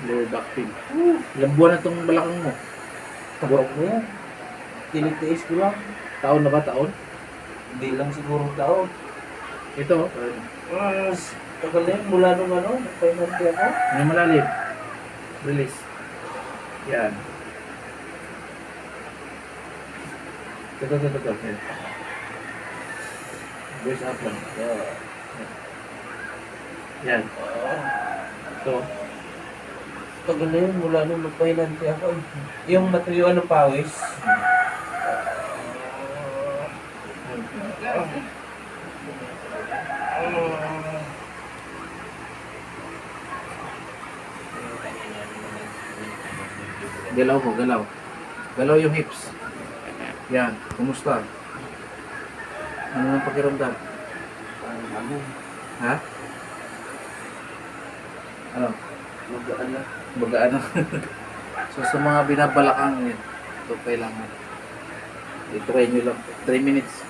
Lower back pain. Ilang buwan na itong balakang mo? Tagal mo yan. Tinitiis ko lang. Taon na ba? Taon? Hindi lang siguro taon. Ito. Tagal na yun. Mula nung ano, nagpainanti ako. May malalim. Release. Yan. Ito. Yan. Brace up lang. Yan. Ito. Tagal na yun. Mula nung nagpainanti ako. Yung matuyuan ng pawis. Galaw mo, galaw. Galaw yung hips. Yan. Kumusta? Ano ang pakiramdam? Ano? Ha? Ano? Magaan na. Baga ano? So sa mga binabalakang yun, ito kailangan. I-try nyo lang. 3 minutes.